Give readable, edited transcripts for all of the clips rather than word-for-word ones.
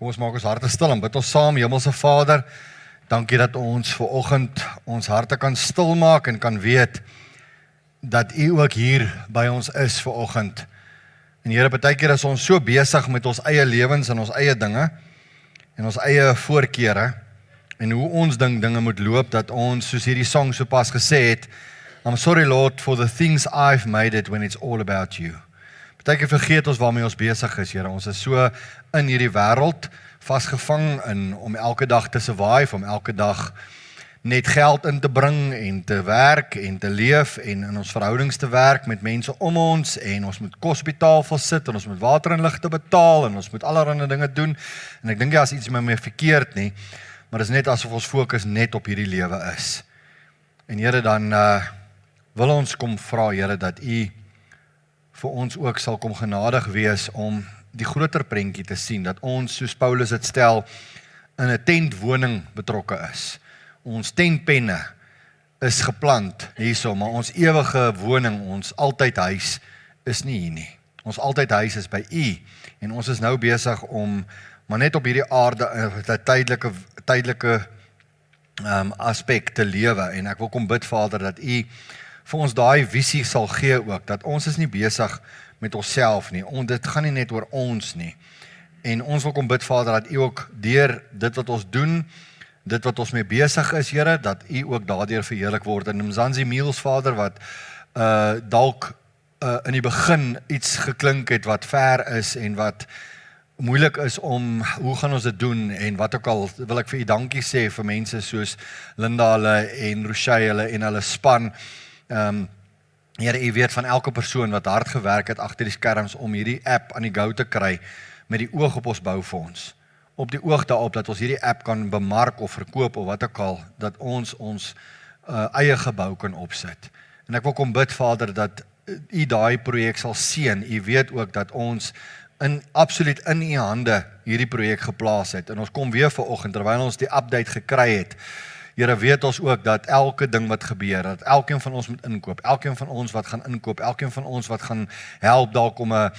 Kom ons maak ons harte stil en bid ons saam. Hemelse Vader, dankie dat ons vanoggend ons harte kan stilmaak en kan weet dat U ook hier by ons is vanoggend. En Here, partykeer is ons so besig met ons eie lewens en ons eie dinge en ons eie voorkeure en hoe ons dinge moet loop, dat ons, soos hierdie song so pas gesê het, I'm sorry Lord for the things I've made it when it's all about you. Partykeer vergeet ons waarmee ons besig is, Here. Ons is so in hierdie wêreld vasgevang om elke dag te survive, om elke dag net geld in te bring en te werk en te leef en in ons verhoudings te werk met mense om ons en ons moet kos op die tafel sit en ons moet water en ligte betaal en ons moet allerlei dinge doen en ek dink as iets met my verkeerd nie, maar dit is net asof ons fokus net op hierdie lewe is. En Here, dan wil ons kom vra, Here, dat U vir ons ook sal kom genadig wees om die groter prentjie te sien, dat ons, soos Paulus dit stel, in 'n tentwoning betrokke is. Ons tentpenne is geplant hierso, maar ons ewige woning, ons altyd huis, is nie hier nie. Ons altyd huis is by U, en ons is nou besig om, maar net op hierdie aarde, 'n tydelike aspek te lewe, en ek wil kom bid, Vader, dat U vir ons daai visie sal gee ook, dat ons is nie besig met onsself nie, dit gaan nie net oor ons nie, en ons wil kom bid, Vader, dat U ook deur dit wat ons doen, dit wat ons mee besig is, Here, dat U ook daardeur verheerlik word, en Mzansi Meals, Vader, wat dalk in die begin iets geklink het, wat ver is, en wat moeilik is om, hoe gaan ons dit doen, en wat ook al, wil ek vir U dankie sê, vir mense soos Linda hulle, en Rochelle hulle, en hulle span, Here, U weet van elke persoon wat hard gewerk het agter die skerms om hierdie app aan die go te kry met die oog op ons boufonds. Op die oog daarop dat ons hierdie app kan bemark of verkoop of wat ook al, dat ons eie gebou kan opsit. En ek wil kom bid, Vader, dat U daai projek sal seën. U weet ook dat ons absoluut in U hande hierdie projek geplaas het. En ons kom weer vanoggend terwyl ons die update gekry het. Here, weet ons ook dat elke ding wat gebeur, dat elkeen van ons moet inkoop, elkeen van ons wat gaan inkoop, elkeen van ons wat gaan help dalk om 'n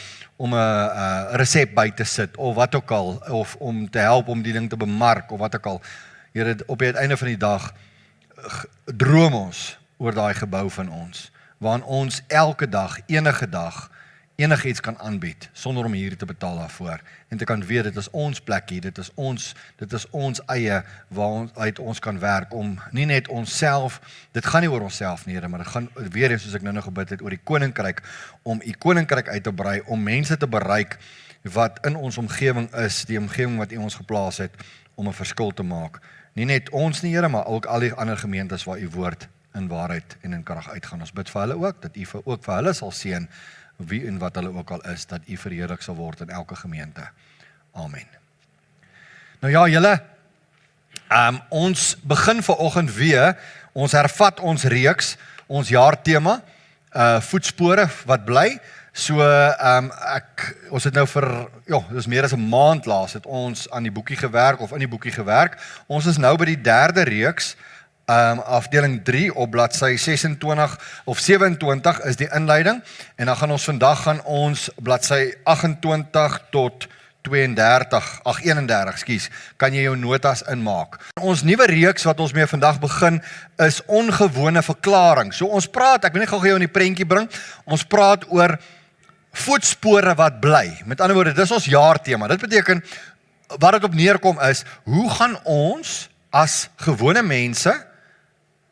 resep by te sit, of wat ook al, of om te help om die ding te bemark, of wat ook al. Here, op die einde van die dag, droom ons oor daai gebou van ons, waarin ons elke dag, enige iets kan aanbied, sonder om hier te betaal daarvoor, en te kan weet, dit is ons plekkie, dit is ons eie, waaruit ons kan werk, om nie net onsself, dit gaan nie oor onsself nie, maar dit gaan weer eens, soos ek nou gebid het, oor die koninkryk, om U koninkryk uit te brei, om mense te bereik, wat in ons omgewing is, die omgewing wat U ons geplaas het, om 'n verskil te maak. Nie net ons nie, Here, maar ook al die ander gemeentes waar U woord in waarheid en in krag uitgaan. Ons bid vir hulle ook, dat U ook vir hulle sal seën, wie en wat hulle ook al is, dat U verheerlik sal word in elke gemeente. Amen. Nou ja, julle, ons begin vanoggend weer, ons hervat ons reeks, ons jaartema, voetspore wat bly. So, ons het nou dis meer as 'n maand laas, het ons aan die boekie gewerk, of in die boekie gewerk. Ons is nou by die derde reeks, afdeling 3 op bladsy 26 of 27 is die inleiding, en dan vandag gaan ons bladsy 28 tot 31, kan jy jou notas inmaak. Ons nuwe reeks wat ons mee vandag begin is ongewone verklaring. So ons praat, ek wil net gou jou in die prentjie bring, ons praat oor voetspore wat bly. Met ander woorde, dis ons jaartema. Dit beteken, wat dit op neerkom is, hoe gaan ons as gewone mense,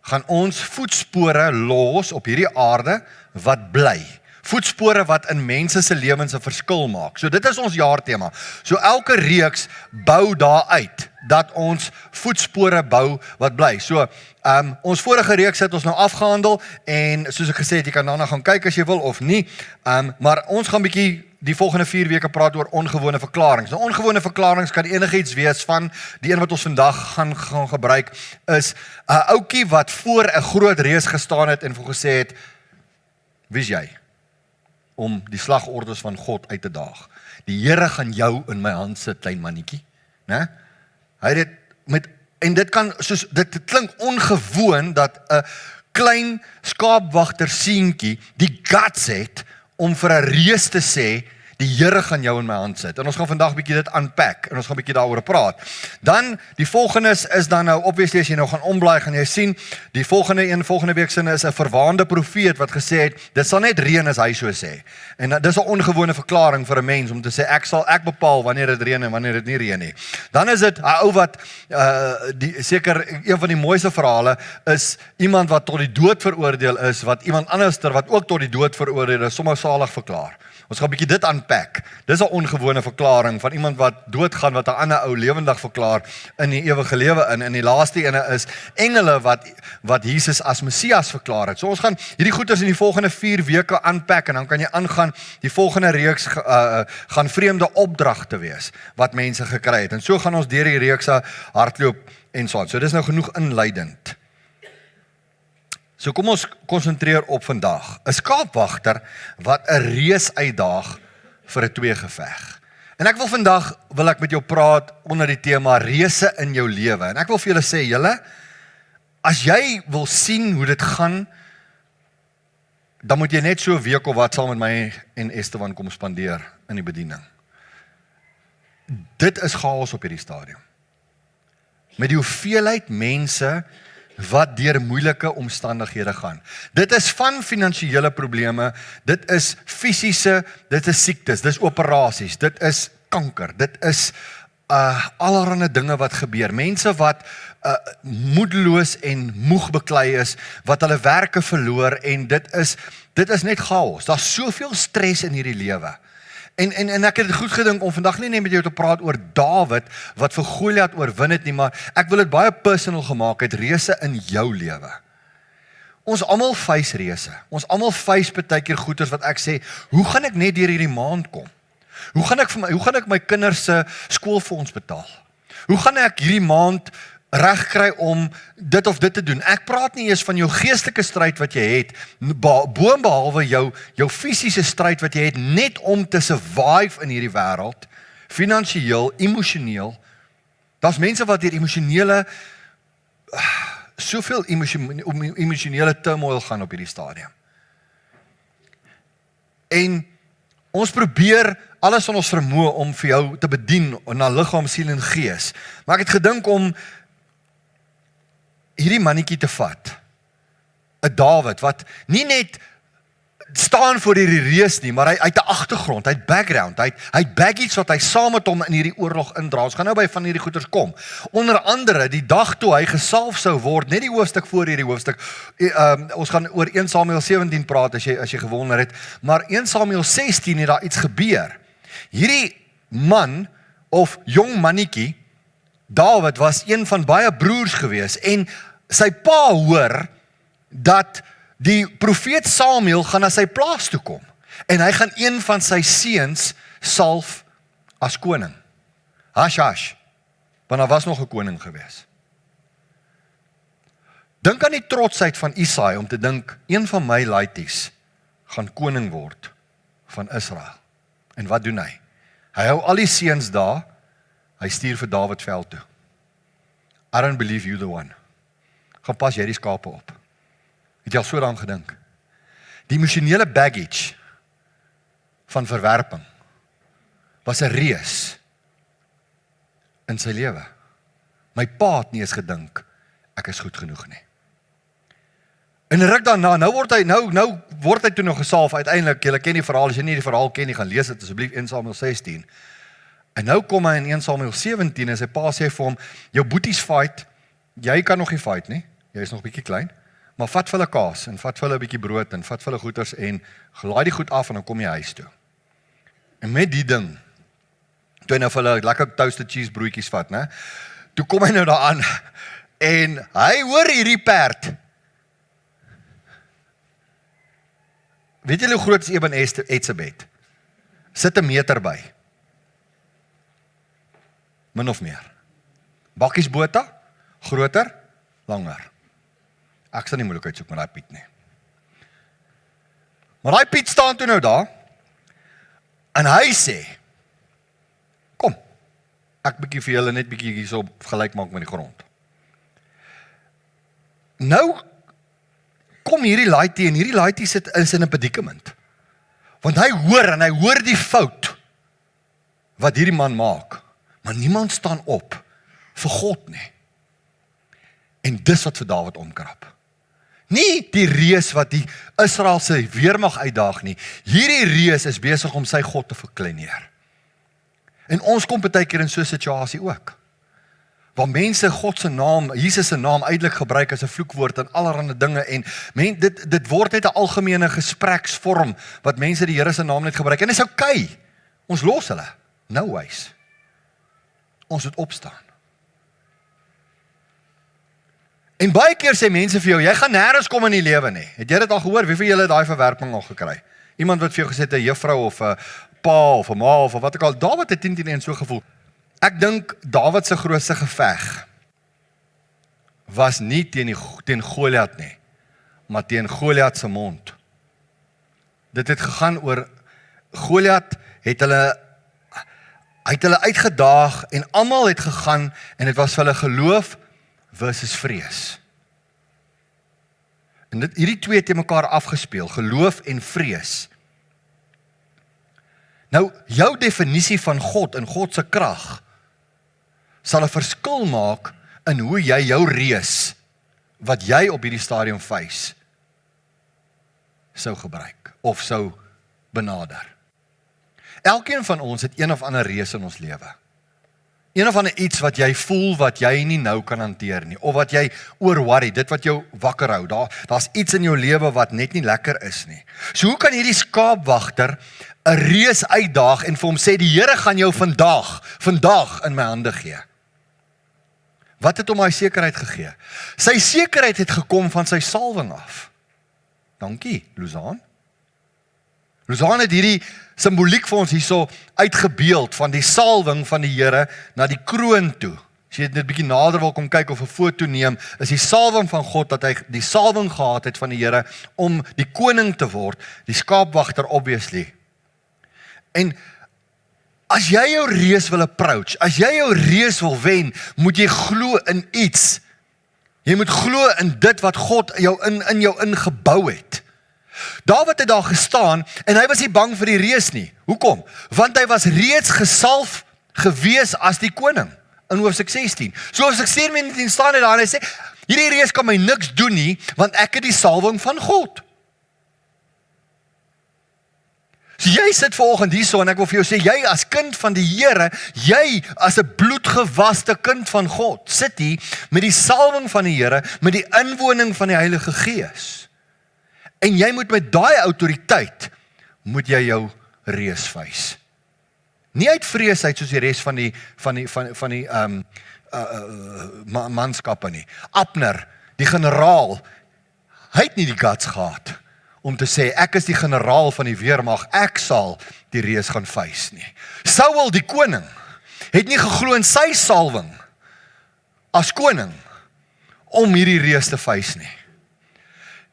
gaan ons voetspore los op hierdie aarde wat bly. Voetspore wat in mense se lewens 'n verskil maak. So dit is ons jaartema. So elke reeks bou daar uit, dat ons voetspore bou wat bly. So ons vorige reeks het ons nou afgehandel, en soos ek gesê het, jy kan daarna gaan kyk as jy wil of nie, maar ons gaan bietjie die volgende 4 weke praat oor ongewone verklaringe. Nou, ongewone verklaringe kan enigiets wees, van die een wat ons vandag gaan gebruik, is 'n ouetjie wat voor 'n groot reus gestaan het en gesê het, wie is jy? Om die slagordes van God uit te daag. Die Here gaan jou in my hand sit, klein mannetjie. Né? Hy het dit klink ongewoon dat 'n klein skaapwagter seentjie die guts het om vir 'n reus te sê, Die Here gaan jou in my hand sit. En ons gaan vandag 'n bietjie dit unpack en ons gaan 'n bietjie daaroor praat. Dan die volgende is dan nou obviously as jy nou gaan omblaai gaan jy sien die volgende week sin is 'n verwaande profeet wat gesê het dit sal net reën as hy so sê. En dis 'n ongewone verklaring vir 'n mens om te sê ek bepaal wanneer dit reën en wanneer dit nie reën nie. Dan is dit 'n ou wat seker een van die mooiste verhale is iemand wat tot die dood veroordeel is, wat iemand anderster wat ook tot die dood veroordeel is, sommer salig verklaar. Ons gaan 'n bietjie dit unpack. Dis 'n ongewone verklaring van iemand wat doodgaan wat 'n ander ou lewendig verklaar in die ewige lewe in. En die laaste ene is engele wat Jesus as Messias verklaar het. So ons gaan hierdie goeders in die volgende 4 weke unpack en dan kan jy aangaan. Die volgende reeks gaan vreemde opdragte wees wat mense gekry het. En so gaan ons deur die reeks hardloop en so aan. So dis nou genoeg inleidend. So kom ons konsentreer op vandag. 'n Skaapwagter wat 'n reus uitdaag vir 'n tweegeveg. En ek wil ek met jou praat onder die tema reuse in jou lewe. En ek wil vir julle sê, julle, as jy wil sien hoe dit gaan, dan moet jy net so 'n week of wat saam met my en Esteban kom spandeer in die bediening. Dit is chaos op hierdie stadium. Met die hoeveelheid mense wat deur moeilike omstandighede gaan. Dit is van finansiële probleme, dit is fisiese, dit is siektes, dit is operasies, dit is kanker, dit is allerhande dinge wat gebeur. Mense wat moedeloos en moeg beklei is, wat hulle werke verloor en dit is net chaos. Daar's soveel stres in hierdie lewe. En ek het dit goed gedink om vandag nie net met jou te praat oor Dawid wat vir Goliat oorwin het nie, maar ek wil dit baie personal gemaak het, reuse in jou lewe. Ons almal face reuse. Ons almal face baie keer goeders wat ek sê, hoe gaan ek net deur hierdie maand kom? Hoe gaan ek my kinders se skoolfonds betaal? Hoe gaan ek hierdie maand reg kry om dit of dit te doen? Ek praat nie eers van jou geestelike stryd wat jy het, boonbehalwe jou fisiese stryd wat jy het, net om te survive in hierdie wêreld, finansiëel, emosioneel. Daar's mense wat deur soveel emosionele turmoil gaan op hierdie stadium. En ons probeer alles van ons vermoë om vir jou te bedien na liggaam, siel en gees. Maar ek het gedink om hierdie mannetjie te vat, 'n Dawid, wat nie net staan voor hierdie reus nie, maar hy het 'n agtergrond, hy het background, hy het baggage wat hy saam met hom in hierdie oorlog indra. Ons gaan nou by van hierdie goeters kom. Onder andere, die dag toe hy gesalf sou word, net die hoofstuk voor hierdie hoofstuk, ons gaan oor 1 Samuel 17 praat, as jy gewonder het, maar 1 Samuel 16 het daar iets gebeur. Hierdie man, of jong mannetjie, Dawid was een van baie broers gewees en sy pa hoor dat die profeet Samuel gaan na sy plaas toe kom en hy gaan een van sy seuns salf as koning. Hash, want daar was nog 'n koning gewees. Dink aan die trotsheid van Isaai om te dink, een van my laities gaan koning word van Israel. En wat doen hy? Hy hou al die seuns daar, hy stuur vir Dawid veld toe. I don't believe you the one. Gaan pas jy die skape op. Het jy al so daaraan gedink? Die emosionele baggage van verwerping was 'n reus in sy lewe. My pa het nie eens gedink ek is goed genoeg nie. En ruk daarna, nou word hy toe nog gesalf uiteindelik. Julle ken die verhaal, as jy nie die verhaal ken nie, gaan lees dit asseblief 1 Samuel 16. En nou kom hy in 1 Samuel 17 en sy pa sê vir hom, jou boeties fight, jy kan nog nie fight nie, jy is nog bietjie klein, maar vat vir hulle kaas en vat vir hulle 'n bietjie brood en vat vir hulle goeders en laai die goed af en dan kom jy huis toe. En met die ding, toe hy nou vir hulle lekker toasted cheese broodjies vat, né? Toe kom hy nou daaraan en hy hoor hierdie perd. Weet julle hoe groot is Eben Etzebeth? Sit 1 meter by. Min of meer. Bakkies bota, groter, langer. Ek sal nie moeilikheid soek met daai Piet nie. Maar daai Piet staan toe nou daar, en hy sê, kom, ek bietjie vir julle net bietjie hierso gelyk maak met die grond. Nou kom hierdie laaitie en hierdie laaitie is in 'n predikament. Want hy hoor die fout wat hierdie man maak, maar niemand staan op vir God nie. En dis wat vir Dawid omkrap. Nie die reus wat die Israel se weermag uitdaag nie. Hierdie reus is besig om sy God te verkleineer. En ons kom baie keer in so 'n situasie ook. Waar mense God se naam, Jesus se naam uitelik gebruik as 'n vloekwoord en allerlei dinge en dit word net 'n algemene gespreksvorm wat mense die Here se naam net gebruik. En dit is okay. Ons los hulle. No ways. Ons moet opstaan. En baie keer sê mense vir jou, jy gaan nêrens kom in die lewe nie. Het jy dit al gehoor? Wie van julle het daai verwerping al gekry? Iemand wat vir jou gesê het 'n juffrou of 'n pa of 'n ma of wat ook al. Dawid het teen so gevoel. Ek dink Dawid se grootste geveg was nie teen Goliat nie, maar teen Goliat se mond. Dit het gegaan oor Goliat het hulle uitgedaag en almal het gegaan en dit was vir hulle geloof versus vrees. En hierdie twee het mekaar afgespeel, geloof en vrees. Nou, jou definisie van God en God se krag sal 'n verskil maak in hoe jy jou reus, wat jy op hierdie stadium face, sou gebruik, of sou benader. Elkeen van ons het een of ander reus in ons lewe. Een of ander iets wat jy voel, wat jy nie nou kan hanteer nie, of wat jy oor worry, dit wat jou wakker hou, daar's iets in jou lewe wat net nie lekker is nie. So hoe kan hierdie skaapwagter 'n reus uitdaag en vir hom sê, die Here gaan jou vandag in my hande gee? Wat het hom hy sekerheid gegee? Sy sekerheid het gekom van sy salwing af. Dankie, Luzaan. Luzaan het hierdie simboliek vir ons hierso uitgebeeld van die salwing van die Here na die kroon toe. As jy net bietjie nader wil kom kyk of 'n foto neem, is die salwing van God dat hy die salwing gehad het van die Here om die koning te word, die skaapwagter obviously. En as jy jou reus wil approach, as jy jou reus wil wen, moet jy glo in iets. Jy moet glo in dit wat God in jou ingebou het. Dawid het daar gestaan en hy was nie bang vir die reus nie. Hoekom? Want hy was reeds gesalf gewees as die koning in hoofstuk 16. So hoofstuk 17 staan hy daar en hy sê, hierdie reus kan my niks doen nie, want ek het die salwing van God. So jy sit vanoggend hierso en ek wil vir jou sê, jy as kind van die Here, jy as 'n bloedgewaste kind van God, sit hier met die salwing van die Here, met die inwoning van die Heilige Gees. En jy moet met daai autoriteit, moet jy jou reus face. Nie uit vrees uit soos die res van die manskappe nie. Abner, die generaal, hy het nie die guts gehad om te sê, ek is die generaal van die weermag, ek sal die reus gaan face nie. Saul, die koning, het nie geglo in sy salwing as koning om hierdie reus te face nie.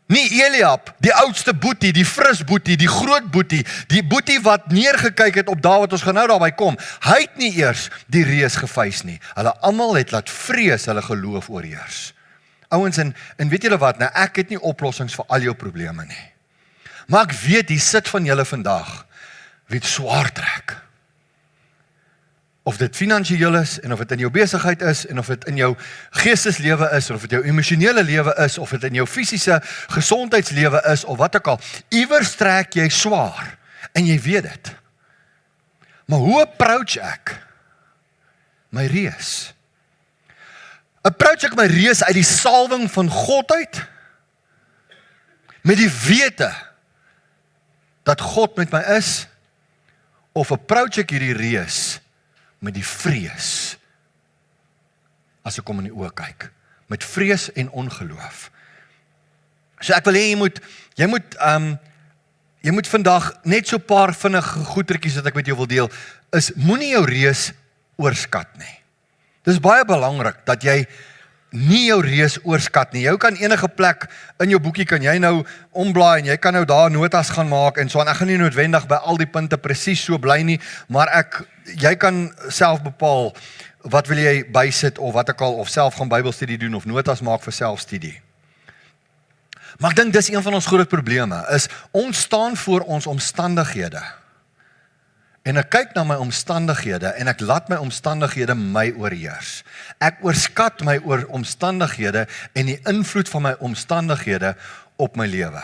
Nie Eliab, die oudste boetie, die fris boetie, die groot boetie, die boetie wat neergekyk het op Dawid, ons gaan nou daarby kom, hy het nie eers die reus geface nie. Hulle almal het laat vrees hulle geloof oorheers. Ouens, en weet julle wat, nou ek het nie oplossings vir al jou probleme nie. Maar ek weet, die sit van julle vandag, wie het swaar trek. Of dit finansiëel is, en of dit in jou besigheid is, en of dit in jou geesteslewe is, of dit jou emosionele lewe is, of dit in jou fisiese gesondheidslewe is, of wat ook al, iewers trek jy swaar, en jy weet dit. Maar hoe approach ek my reus? Approach ek my reus uit die salwing van God uit, met die wete, dat God met my is, of approach ek hierdie reus, met die vrees, as ek kom in die oë kyk, met vrees en ongeloof. So ek wil hê, jy moet vandag net so paar vinnige goetertjies wat ek met jou wil deel, is moenie jou reus oorskat nie. Dis baie belangrik, dat jy nie jou reus oorskat nie. Jy kan enige plek in jou boekie kan jy nou omblaai en jy kan nou daar notas gaan maak en so en ek gaan nie noodwendig by al die punte presies so bly nie, maar jy kan self bepaal wat wil jy bysit of wat ek al of self gaan Bybelstudie doen of notas maak vir selfstudie. Maar ek dink dis een van ons groot probleme, is ons staan voor ons omstandighede. En ek kyk na my omstandighede en ek laat my omstandighede my oorheers. Ek oorskat my omstandighede en die invloed van my omstandighede op my lewe.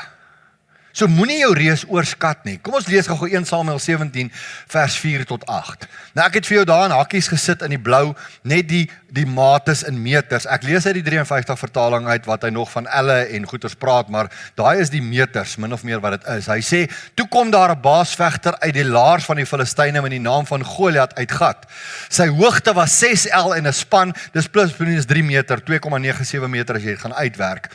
So moenie jou reus oorskat nie. Kom ons lees gou 1 Samuel 17 vers 4 tot 8. Nou ek het vir jou daar in hakkies gesit in die blou, net die mates in meters. Ek lees uit die 53 vertaling uit wat hy nog van elle en goeters praat, maar daai is die meters min of meer wat dit is. Hy sê, toe kom daar 'n baasvegter uit die laars van die Filistyne met die naam van Goliat uit Gat. Sy hoogte was 6 L en 'n span, dis plus minus 3 meter, 2,97 meter as jy dit gaan uitwerk.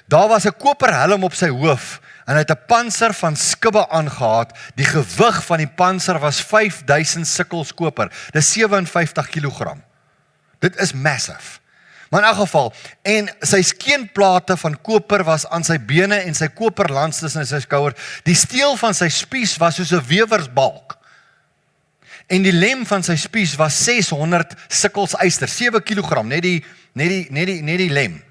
Daar was 'n koper helm op sy hoof en hy het 'n panser van skibbe aangehaat. Die gewig van die panser was 5000 sikkels koper. Dis 57 kilogram. Dit is massive. Maar in elk geval, en sy skeenplate van koper was aan sy bene en sy koperlans tussen sy skouer. Die steel van sy spies was soos 'n wewersbalk. En die lem van sy spies was 600 sikkels yster, 7 kilogram, net die lem.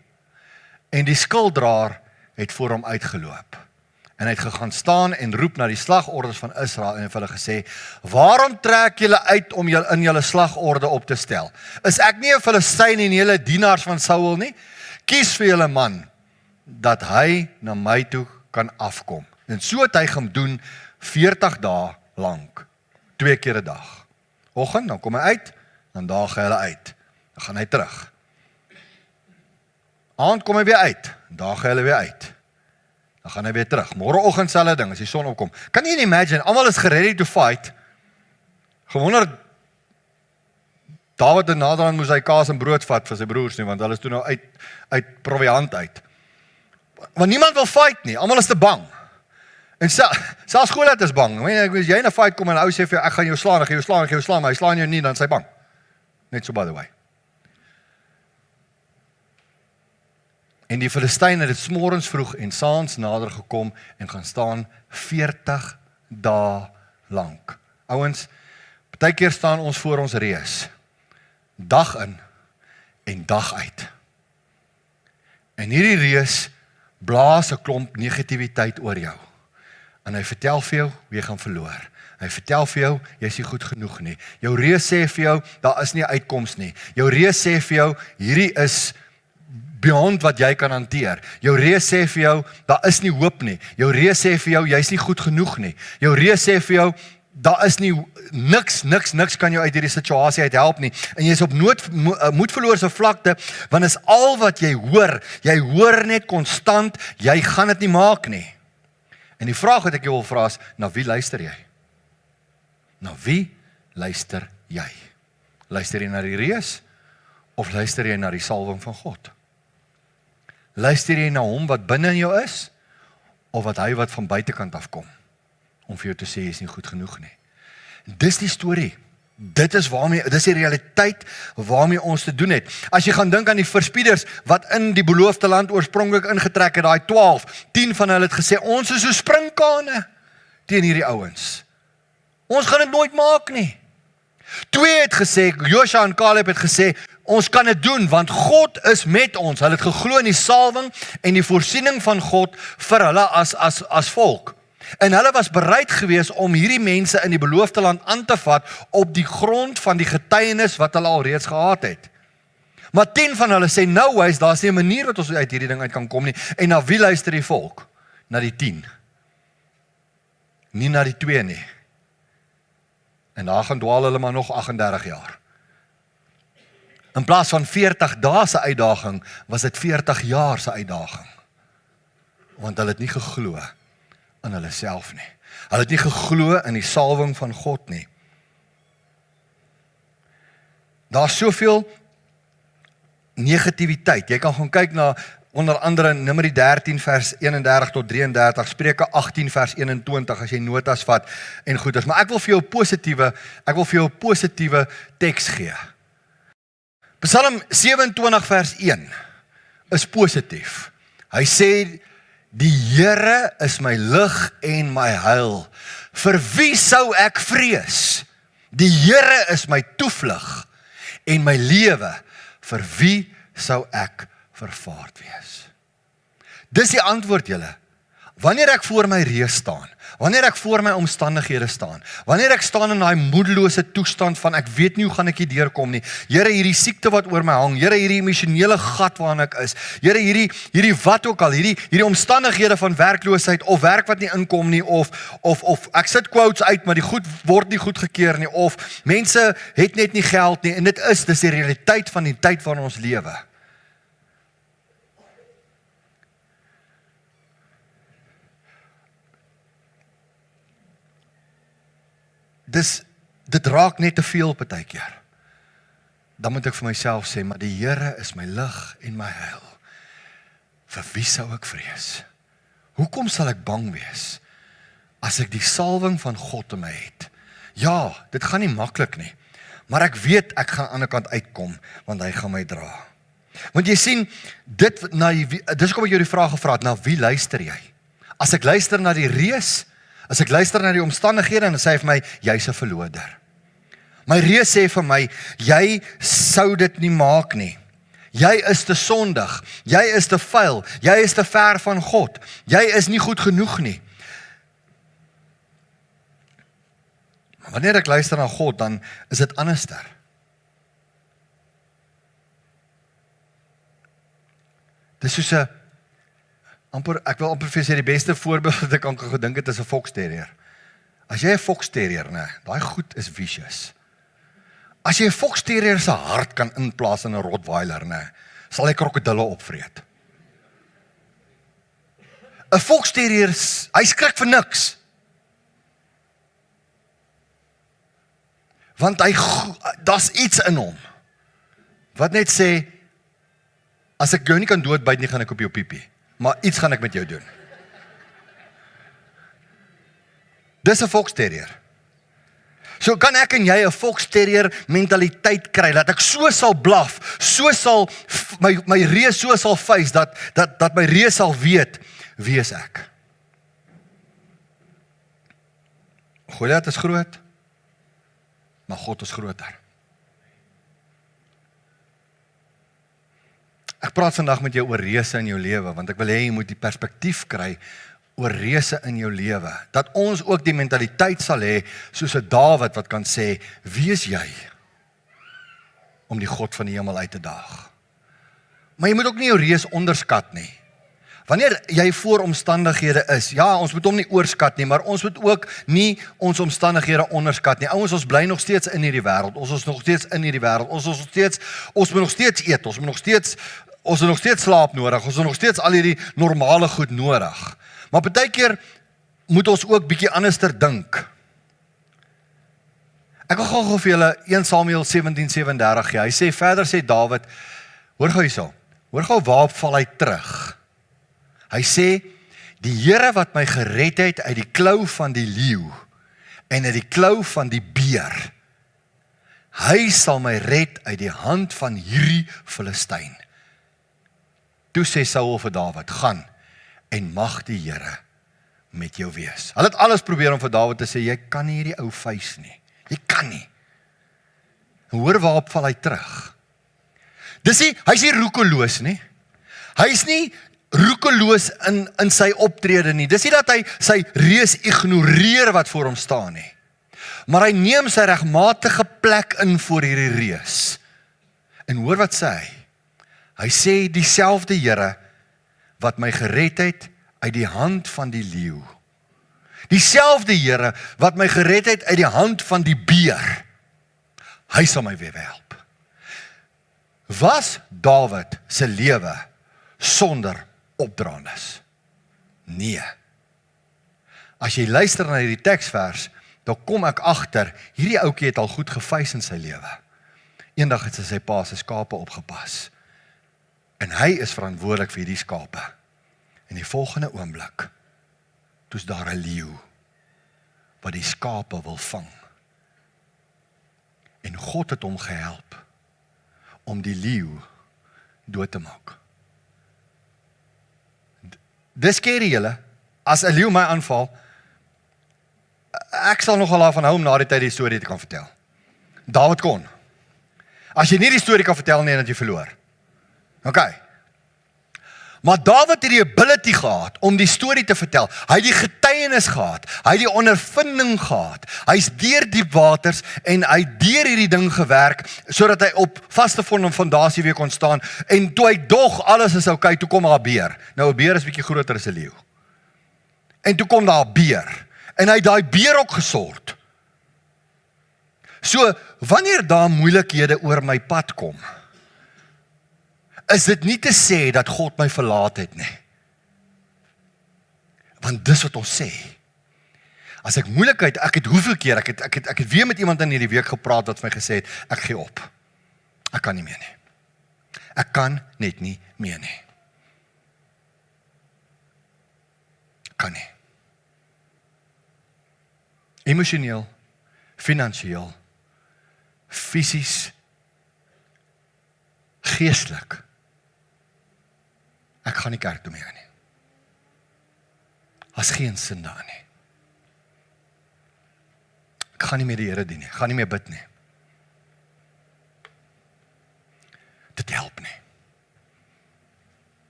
En die skilddraer het voor hom uitgeloop. En hy het gegaan staan en roep na die slagordes van Israel en het vir hulle gesê, waarom trek julle uit om in julle slagorde op te stel? Is ek nie 'n Filistyn en julle dienaars van Saul nie? Kies vir julle man, dat hy na my toe kan afkom. En so het hy gaan doen 40 dae lank, 2 keer 'n dag. Oggend, dan kom hy uit, dan daag hy hulle uit. Dan gaan hy terug. Aand kom hy weer uit, daag hy hulle weer uit. Dan gaan hy weer terug. Môreoggend selfde ding, as die son opkom. Kan jy imagine, almal is ready to fight. Gewonder, Dawid en Nathan moes hy kaas en brood vat vir sy broers nie, want hulle is toe nou uit proviant uit. Want niemand wil fight nie, almal is te bang. En selfs Goliat is bang. As jy in 'n fight kom en 'n ou sê vir jou, ek gaan jou slaan, ek gaan jou slaan, maar hy slaan jou nie, dan is hy bang. Net so by the way. En die Filistyne het smorens vroeg en saans nader gekom en gaan staan 40 dae lank. Ouens, partykeer staan ons voor ons reus, dag in en dag uit. En hierdie reus blaas 'n klomp negativiteit oor jou. En hy vertel vir jou, jy gaan verloor. Hy vertel vir jou, jy is nie goed genoeg nie. Jou reus sê vir jou, daar is nie 'n uitkoms nie. Jou reus sê vir jou, hierdie is beyond wat jy kan hanteer. Jou reus sê vir jou, daar is nie hoop nie. Jou reus sê vir jou, jy is nie goed genoeg nie. Jou reus sê vir jou, daar is nie niks kan jou uit hierdie situasie uit help nie. En jy is op moedverloorse vlakte, want is al wat jy hoor net konstant, jy gaan dit nie maak nie. En die vraag wat ek jou wil vra is, na wie luister jy? Na wie luister jy? Luister jy na die reus, of luister jy na die salwing van God? Luister jy na hom wat binne in jou is, of wat hy wat van buitekant afkom, om vir jou te sê, jy is nie goed genoeg nie. Dis die storie. Dis die realiteit waarmee ons te doen het. As jy gaan dink aan die verspieders, wat in die beloofde land oorspronklik ingetrek het, daai 12, 10 van hulle het gesê, ons is so springkane teen hierdie ouens. Ons gaan dit nooit maak nie. 2 het gesê, Josua en Caleb het gesê, ons kan dit doen, want God is met ons. Hulle het geglo in die salwing en die voorsiening van God vir hulle as volk. En hulle was bereid gewees om hierdie mense in die beloofde land aan te vat op die grond van die getuienis wat hulle al reeds gehad het. Maar 10 van hulle sê, no ways, daar is nie 'n manier wat ons uit hierdie ding uit kan kom nie. En na wie luister die volk? Na die 10. Nie na die 2 nie. En daar gaan dwaal hulle maar nog 38 jaar. In plaas van 40 dae se uitdaging, was dit 40 jaar se uitdaging. Want hulle het nie geglo in hulle self nie. Hulle het nie geglo in die salwing van God nie. Daar is soveel negativiteit. Jy kan gaan kyk na onder andere Numeri 13 vers 31 tot 33, Spreuke 18 vers 21 as jy notas vat en goeders. Maar ek wil vir jou 'n positiewe teks gee. Psalm 27 vers 1 is positief. Hy sê, die Here is my lig en my heil. Vir wie sou ek vrees? Die Here is my toevlug en my lewe. Vir wie sou ek vervaard wees? Dis die antwoord julle. Wanneer ek voor my reus staan, wanneer ek voor my omstandighede staan, wanneer ek staan in daai moedelose toestand van ek weet nie hoe gaan ek hier deurkom nie. Here, hierdie siekte wat oor my hang, Here, hierdie emosionele gat waarin ek is. Here, hierdie wat ook al, hierdie omstandighede van werkloosheid of werk wat nie inkom nie of ek sit quotes uit, maar die goed word nie goedgekeur nie of mense het net nie geld nie en dis die realiteit van die tyd waarin ons lewe. Dit raak net te veel partykeer. Dan moet ek vir myself sê, maar die Here is my lig en my heil. Vir wie sou ek vrees? Hoekom sal ek bang wees as ek die salwing van God in my het? Ja, dit gaan nie maklik nie, maar ek weet ek gaan aan die ander kant uitkom, want hy gaan my dra. Want jy sien, dis hoekom ek jou die vraag gevra het, na wie luister jy? As ek luister na die reus, as ek luister na die omstandighede, en dan sê hy vir my, jy's 'n verloder. My reus sê vir my, jy sou dit nie maak nie. Jy is te sondig, jy is te vuil, jy is te ver van God, jy is nie goed genoeg nie. Maar wanneer ek luister na God, dan is dit anderster. Dis soos ek wil amper vir sê die beste voorbeeld wat ek kan gedink het is 'n Fox Terrier. As jy 'n Fox Terrier, daai goed is vicious. As jy 'n Fox Terrier se hart kan inplaas in 'n Rottweiler, sal hy krokodille opvreet. 'n Fox Terrier, hy skrik vir niks. Want daar's iets in hom wat net sê, as ek jou nie kan doodbyt nie, gaan ek op jou piepie. Maar iets gaan ek met jou doen. Dis 'n Fox Terrier. So kan ek en jy 'n Fox Terrier mentaliteit kry, dat ek so sal blaf, so sal my reus so sal face, dat my reus sal weet, wie is ek? Goliat is groot, maar God is groter. Ek praat vandag met jou oor reuse in jou lewe, want ek wil hê jy moet die perspektief kry oor reuse in jou lewe. Dat ons ook die mentaliteit sal hê, soos 'n Dawid wat kan sê, wie is jy om die God van die hemel uit te daag? Maar jy moet ook nie jou reus onderskat nie. Wanneer jy voor omstandighede is, ja, ons moet hom nie oorskat nie, maar ons moet ook nie ons omstandighede onderskat nie. Ons bly nog steeds in hierdie wêreld, ons is nog steeds in hierdie wêreld, ons moet nog steeds eet, ons het nog steeds slaap nodig, ons het nog steeds al hierdie normale goed nodig. Maar partykeer moet ons ook bietjie anderster dink. Ek wil gou vir julle 1 Samuel 17:37 gee. Hy sê, verder sê Dawid, hoor gou hierso, hoor gou waarop val hy terug. Hy sê, die Here wat my gered het uit die klou van die leeu en uit die klou van die beer, hy sal my red uit die hand van hierdie Filistyn. Toe sê Saul vir Dawid, gaan en mag die Here met jou wees. Hulle het alles probeer om vir Dawid te sê, jy kan nie hierdie ou face nie. Jy kan nie. En hoor waarop val hy terug. Hy is nie roekeloos nie. Hy is nie roekeloos in sy optrede nie. Dis nie dat hy sy reus ignoreer wat voor hom staan nie. Maar hy neem sy regmatige plek in voor hierdie reus. En hoor wat sê hy? Hy sê, dieselfde Here wat my gered het uit die hand van die leeu. Dieselfde Here wat my gered het uit die hand van die beer. Hy sal my weer help. Was Dawid se lewe sonder opdraandes? Nee. As jy luister na hierdie teksvers, dan kom ek agter, hierdie ouetjie het al goed gefeis in sy lewe. Eendag het sy pa se skape opgepas. En hy is verantwoordelik vir hierdie skape. En die volgende oomblik, toe's daar 'n leeu wat die skape wil vang. En God het hom gehelp om die leeu dood te maak. Dis skerry julle, as 'n leeu my aanval, ek sal nogal daarvan hou om na die tyd die storie te kan vertel. Dawid kon. As jy nie die storie kan vertel nie, dan het jy verloor. OK. Maar Dawid het die ability gehad om die storie te vertel. Hy het die getuienis gehad. Hy het die ondervinding gehad. Hy's deur diep waters en hy het deur hierdie ding gewerk sodat hy op vaste fondasie weer kon staan. En toe hy dog alles is oukei, toe kom daar 'n beer. Nou 'n beer is bietjie groter as 'n leeu. En toe kom daar 'n beer. En hy het daai beer ook gesort. So, wanneer daar moeilikhede oor my pad kom, is dit nie te sê dat God my verlaat het nie. Want dis wat ons sê. As ek moeilikheid, ek het hoeveel keer, ek het weer met iemand in hierdie week gepraat wat vir my gesê het, ek gee op. Ek kan nie meer nie. Ek kan net nie meer nie. Kan nie. Emosioneel, finansieel, fisies, geestelik. Ek gaan nie kerk toe meer nie. As geen sin daar nie. Ek gaan nie meer die Here dien nie. Ek gaan nie meer bid nie. Dit help nie.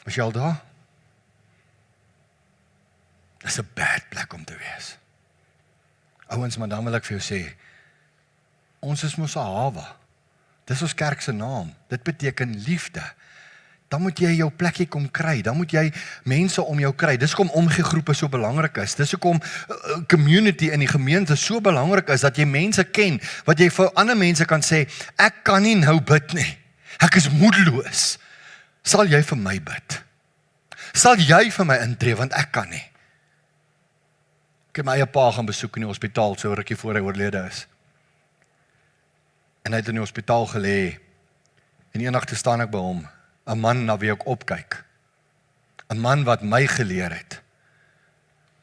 Was jy al daar? Dis 'n bad plek om te wees. Ouens, maar dan wil ek vir jou sê, ons is mos 'n hawe. Dis ons kerk se naam. Dit beteken liefde. Dan moet jy jou plekkie kom kry. Dan moet jy mense om jou kry. Dis hoekom omgegroepe so belangrik is. Dis hoekom community in die gemeente so belangrik is, dat jy mense ken, wat jy vir ander mense kan sê, ek kan nie nou bid nie. Ek is moedeloos. Sal jy vir my bid? Sal jy vir my intree, want ek kan nie. Ek het my eie pa gaan besoek in die hospitaal, so rukkie voor hy oorlede is. En hy het in die hospitaal gelê, en eendag toe staan ek by hom, 'n man na wie ek opkyk, 'n man wat my geleer het,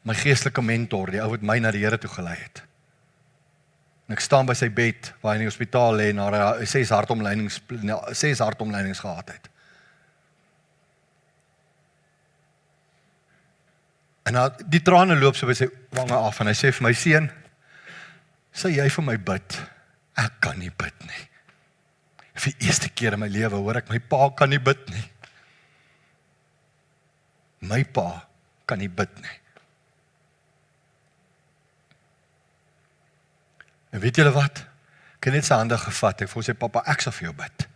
my geestelike mentor, die ou wat my na die Here toe gelei het. En ek staan by sy bed, waar hy in die hospitaal lê, na 6 hartomleidings gehad het. En die trane loop so by sy wange af, en hy sê vir my, seun, sê jy vir my bid? Ek kan nie bid nie. Vir die eerste keer in my lewe hoor ek, my pa kan nie bid nie. My pa kan nie bid nie. En weet julle wat? Ek het net sy hande gevat, ek vir sy papa, ek sal vir jou bid.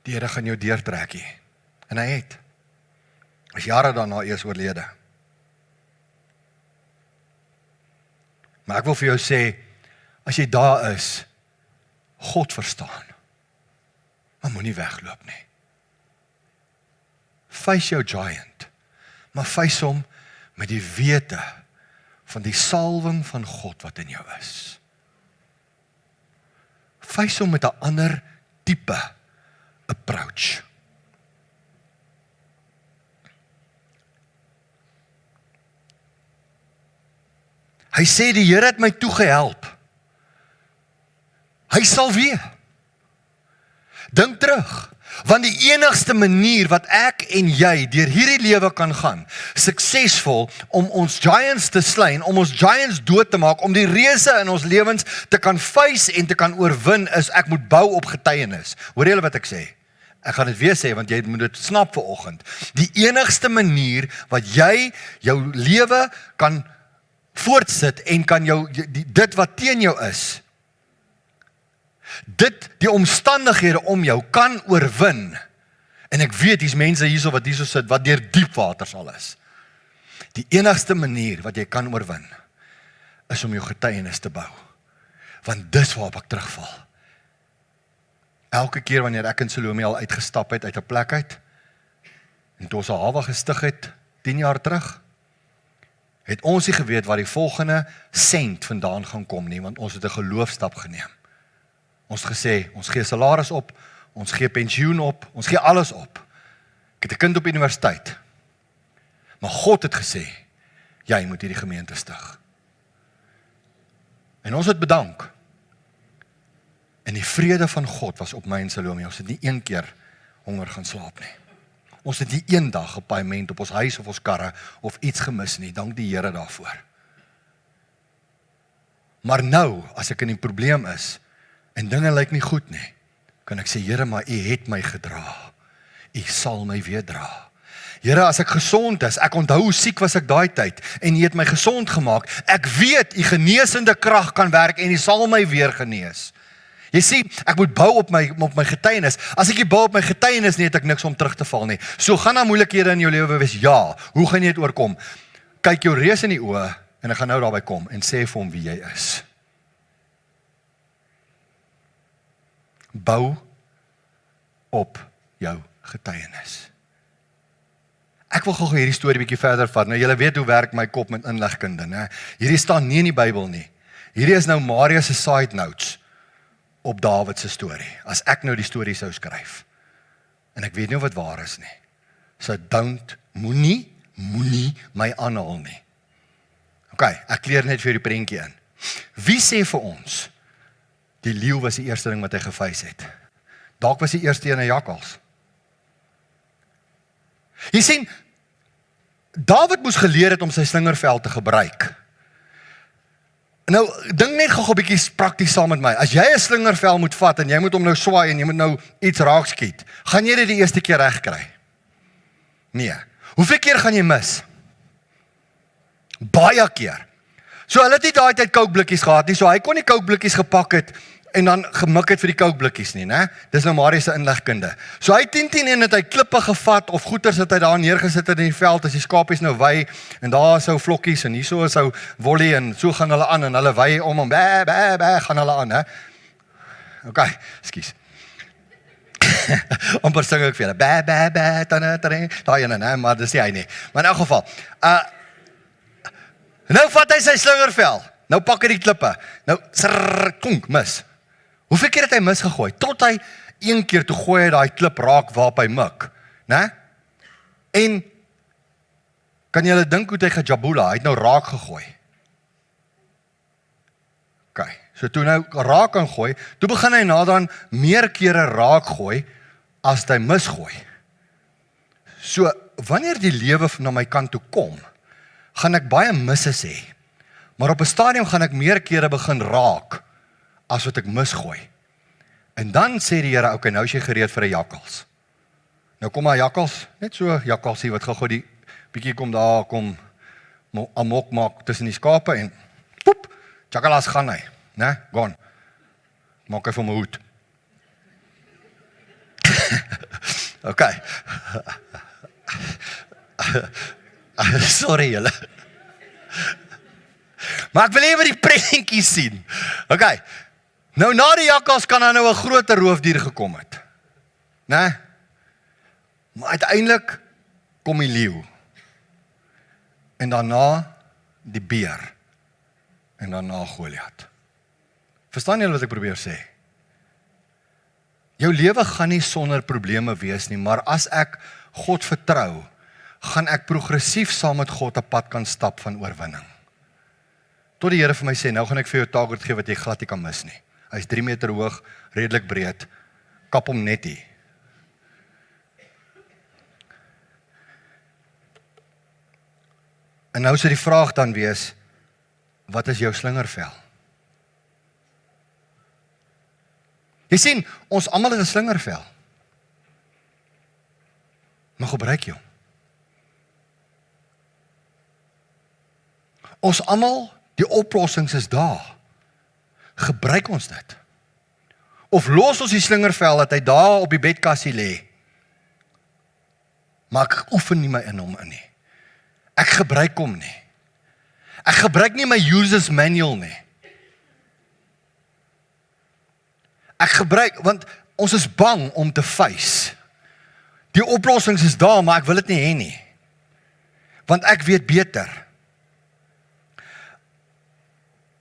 Die Here gaan jou deurtrek hier. En hy het. Is jare daarna eers oorlede. Maar ek wil vir jou sê, as jy daar is, God verstaan. Maar moenie wegloop nie. Face jou giant, maar face hom met die wete van die salwing van God wat in jou is. Face hom met 'n ander tipe approach. Hy sê die Here het my toegehelp. Hy sal weer. Dink terug, want die enigste manier wat ek en jy deur hierdie lewe kan gaan, suksesvol om ons giants te slay, om ons giants dood te maak, om die reuse in ons lewens te kan face en te kan oorwin, is ek moet bou op getuienis. Hoor julle wat ek sê? Ek gaan dit weer sê, want jy moet dit snap vanoggend. Die enigste manier wat jy jou lewe kan voortsit en kan dit wat teen jou is, die omstandighede om jou kan oorwin. En ek weet, hier's mense hierso wat hierso sit, wat deur diep waters al is. Die enigste manier wat jy kan oorwin, is om jou getuienis te bou. Want dis waarop ek terugval. Elke keer wanneer ek en Salome al uitgestap het uit 'n plek uit, en toe ons 'n hawe gestig het, 10 jaar terug, het ons nie geweet waar die volgende sent vandaan gaan kom nie, want ons het 'n geloofstap geneem. Ons het gesê, ons gee salaris op, ons gee pensioen op, ons gee alles op. Ek het 'n kind op universiteit. Maar God het gesê, jy moet hierdie gemeente stig. En ons het bedank. En die vrede van God was op my en Salome. Ons het nie een keer honger gaan slaap nie. Ons het nie een dag 'n paaiement op ons huis of ons karre of iets gemis nie. Dank die Here daarvoor. Maar nou, as ek in die probleem is, en dinge lyk nie goed nie, kan ek sê, Here, maar U het my gedra. U sal my weer dra. Here, as ek gesond is, ek onthou hoe siek was ek daai tyd, en U het my gesond gemaak, ek weet, U genesende krag kan werk, en U sal my weer genees. Jy sien, ek moet bou op my getuienis. As ek nie bou op my getuienis nie, het ek niks om terug te val nie. So gaan daar moeilikhede in jou lewe wees, ja. Hoe gaan jy dit oorkom? Kyk jou reus in die oë, en ek gaan nou daarby kom, en sê vir hom wie jy is. Bou op jou getuienis. Ek wil gou hierdie storie bietjie verder vat. Nou julle weet hoe werk my kop met inligkunde, né? Hierdie staan nie in die Bybel nie. Hierdie is nou Marius se side notes op Dawid se storie. As ek nou die storie sou skryf. En ek weet nie of dit waar is nie. So moenie my aanhaal nie. OK, ek kleer net vir die prentjie in. Wie sê vir ons die leeu was die eerste ding wat hy gevys het? Dalk was die eerste een 'n jakkals. Jy sien, Dawid moes geleer het om sy slingervel te gebruik. Nou, dink net gou 'n bietjie prakties saam met my. As jy 'n slingervel moet vat en jy moet hom nou swaai en jy moet nou iets raak skiet, gaan jy dit die eerste keer reg kry? Nee. Hoeveel keer gaan jy mis? Baie keer. So hulle het nie daai tyd kookblikkies gehad nie, so hy kon nie kookblikkies gepak het en dan gemik het vir die kookblikkies nie, né? Dis nou Marius se inligkunde. So hy 10 en het hy klippe gevat of goeters het hy daar neergesit in die veld as die skapies nou wy en daar is ou vlokkies en hierso is ou wollie en so gaan hulle aan en hulle wy om hom gaan hulle aan, hè. OK, skus. Amper sing ek vir julle. Daai ene, né, maar dis nie hy nie. Maar in elk geval, nou vat hy sy slingervel. Nou pak hy die klippe. Nou klonk mis. Hoeveel keer het hy misgegooi? Tot hy een keer toe gooi hy daai klip raak waarop hy mik, né? En kan jy dink hoe hy gejabula, hy het nou raak gegooi. OK. So toe nou raak kan gooi, toe begin hy naderhand meer kere raak gooi as hy misgooi. So wanneer die lewe na my kant toe kom, gaan ek baie misses hê. Maar op 'n stadium gaan ek meer kere begin raak as wat ek misgooi. En dan sê die Here, okay, nou is jy gereed vir 'n jakkals. Nou kom maar jakkals, net so jakkalsie wat gou die bietjie kom daar kom amok maak tussen die skape en poep, jakkalas gaan hy, né? Gaan. Maak hy vir my hoed. Okay. Sorry julle. Maar ek wil even die prentjie sien. OK. Nou na die jakkals kan daar nou 'n groter roofdier gekom het. Né? Maar uiteindelik kom die leeu. En daarna die beer. En daarna Goliat. Verstaan julle wat ek probeer sê? Jou lewe gaan nie sonder probleme wees nie, maar as ek God vertrou, gaan ek progressief saam met God 'n pad kan stap van oorwinning. Tot die Here vir my sê, nou gaan ek vir jou 'n target gee wat jy glad nie kan mis nie. Hy's 3 meter hoog, redelik breed, kap hom net hier. En nou sou die vraag dan wees, wat is jou slingervel? Jy sien, ons almal het 'n slingervel. Maar gebruik jou. Ons almal, die oplossings is daar. Gebruik ons dit. Of los ons die slingervel dat hy daar op die bedkassie lê. Maar ek oefen nie my in hom in nie. Ek gebruik hom nie. Ek gebruik nie my user's manual nie. Ek gebruik, want ons is bang om te face. Die oplossings is daar, maar ek wil dit nie hê nie. Want ek weet beter.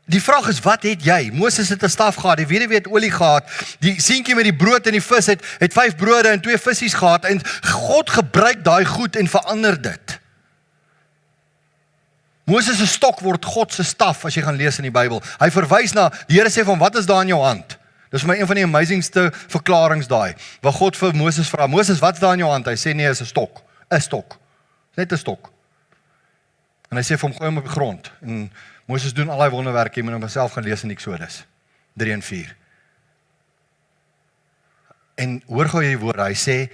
Die vraag is, wat het jy? Moses het 'n staf gehad, die weduwee het olie gehad, die seentjie met die brood en die vis het 5 brode en 2 visse gehad, en God gebruik daai goed en verander dit. Moses se stok word God se staf, as jy gaan lees in die Bybel. Hy verwys na, die Here sê van, wat is daar in jou hand? Dis vir my een van die amazingste verklaringe daai, waar God vir Moses vra, Moses, wat is daar in jou hand? Hy sê, nee, is 'n stok. 'n stok. Net 'n stok. En hy sê vir hom, gooi hom op die grond. En Moses doen al die wonderwerke, jy moet hom self gaan lees in Eksodus 3 en 4. En hoor gou hierdie woorde, hy sê,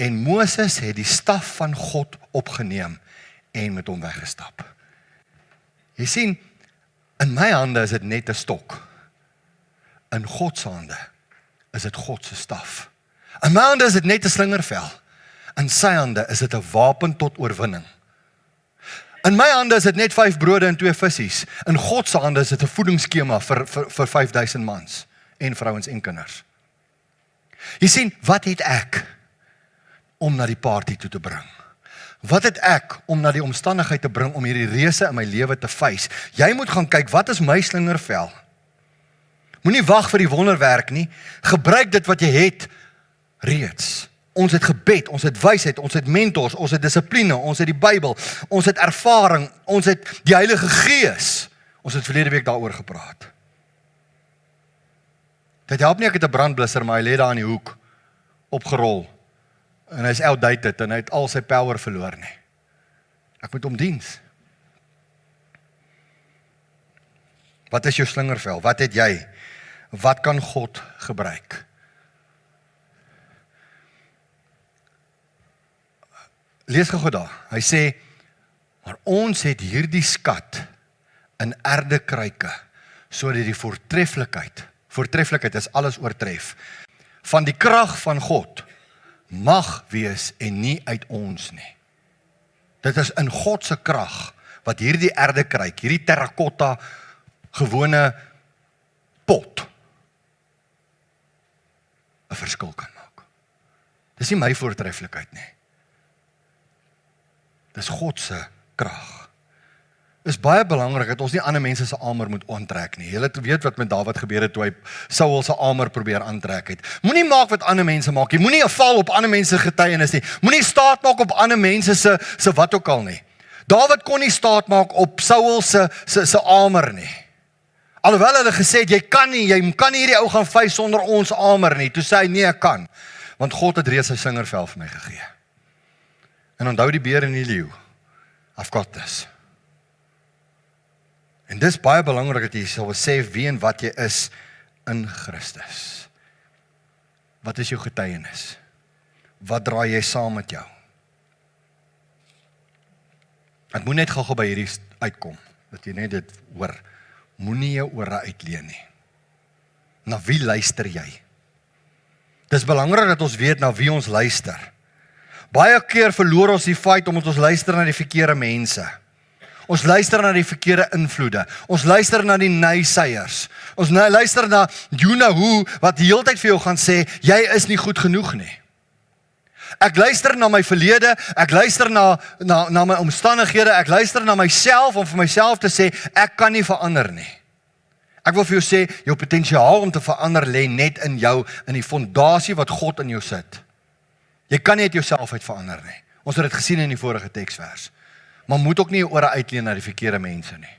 En Moses het die staf van God opgeneem en met hom weggestap. Jy sien, in my hande is dit net 'n stok. In God se hande is dit God se staf. In my hande is dit net 'n slingervel. In sy hande is dit 'n wapen tot oorwinning. In my hande is dit net 5 brode en 2 visse. In God se hande is dit 'n voedingsskema vir 5000 mans en vrouens en kinders. Jy sien, wat het ek om na die party toe te bring? Wat het ek om na die omstandigheid te bring om hierdie reëse in my lewe te face? Jy moet gaan kyk, wat is my slingervel? Moenie wag vir die wonderwerk nie. Gebruik dit wat jy het reeds. Ons het gebed, ons het wysheid, ons het mentors, ons het dissipline, ons het die Bybel, ons het ervaring, ons het die Heilige Gees. Ons het verlede week daaroor gepraat. Dit help nie ek het 'n brandblusser, maar hy lê daar in die hoek, opgerol. En hy is outdated en hy het al sy power verloor nie. Ek moet hom diens. Wat is jou slingervel? Wat het jy? Wat kan God gebruik? Lees gou daar. Hy sê, maar ons het hierdie skat in erdekruike, sodat die voortreffelikheid is alles oortref, van die krag van God, mag wees en nie uit ons nie. Dit is in God se krag, wat hierdie erdekruik, hierdie terracotta, gewone pot, 'n verskil kan maak. Dis nie my voortreffelikheid nie. Dis God se krag. Is baie belangrik dat ons nie ander mense se armor moet aantrek nie. Julle weet wat met Dawid gebeur het toe hy Saul se armor probeer aantrek het. Moenie maak wat ander mense maak nie. Moenie 'n val op ander mense se getuienis nie. Moenie staat maak op ander mense se wat ook al nie. Dawid kon nie staat maak op Saul se armor nie. Alhoewel hulle gesê het jy kan nie hierdie ou gaan vy sonder ons armor nie. Toe sê hy nee, ek kan, want God het reeds sy slingervel vir my gegee. En onthou die beer en die leeu. I've got this. En dis baie belangrik dat jy sal besef wie en wat jy is in Christus. Wat is jou getuienis? Wat draai jy saam met jou? Ek moet net gou by hierdie uitkom, dat jy net dit hoor. Moenie jou ore uitleen nie. Na wie luister jy? Dis belangrik dat ons weet na wie ons luister. Baie keer verloor ons die fight omdat ons luister na die verkeerde mense. Ons luister na die verkeerde invloede. Ons luister na die naysayers. Ons luister na you-know-who wat die hele tyd vir jou gaan sê, jy is nie goed genoeg nie. Ek luister na my verlede, ek luister na my omstandighede, ek luister na myself om vir myself te sê, ek kan nie verander nie. Ek wil vir jou sê, jou potensiaal om te verander lê net in jou, in die fondasie wat God in jou sit. Jy kan nie uit jouself uit verander nie. Ons het dit gesien in die vorige teksvers. Maar moet ook nie jou ore uitleen na die verkeerde mense nie.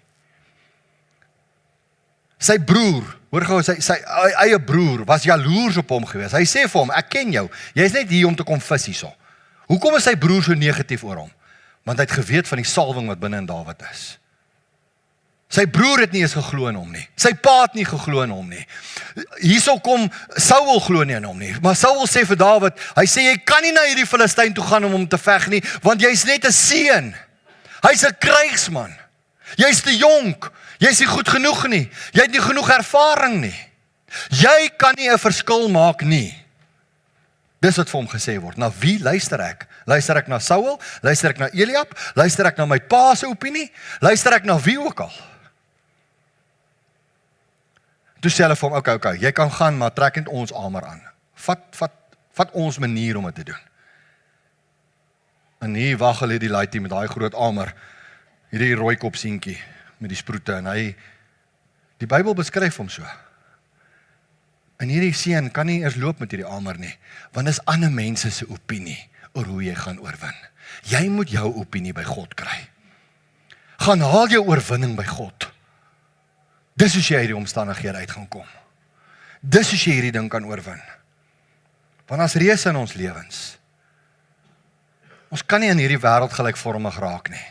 Sy broer, hoor gou, sy eie broer was jaloers op hom gewees. Hy sê vir hom, ek ken jou, jy is net hier om te kom vis hierso. Hoekom is sy broer so negatief oor hom? Want hy het geweet van die salwing wat binne in Dawid is. Sy broer het nie eens geglo in hom nie. Sy pa het nie geglo in hom nie. Hierso kom Saul glo nie in hom nie. Maar Saul sê vir Dawid, hy sê jy kan nie na hierdie Filistyn toe gaan om hom te veg nie, want jy's net 'n seun. Hy's 'n krygsman. Jy's te jonk. Jy's nie goed genoeg nie. Jy het nie genoeg ervaring nie. Jy kan nie 'n verskil maak nie. Dis wat vir hom gesê word. Na wie luister ek? Luister ek na Saul? Luister ek na Eliab? Luister ek na my pa se opinie? Luister ek na wie ook al? Toe sê hulle vir hom, okay, jy kan gaan, maar trek net ons armor aan. Vat ons manier om dit te doen. En hier wag hulle die laaitjie met daai groot armor, hierdie rooi kop seentjie met die sproete, en die Bybel beskryf hom so. En hierdie seun kan nie eers loop met hierdie armor nie, want dis ander mense se opinie oor hoe jy gaan oorwin. Jy moet jou opinie by God kry. Gaan haal jou oorwinning by God. Dis hoe jy hierdie omstandighede uit gaan kom. Dis hoe jy hierdie ding kan oorwin. Want as reëse in ons lewens, ons kan nie in hierdie wêreld gelykvormig raak nie.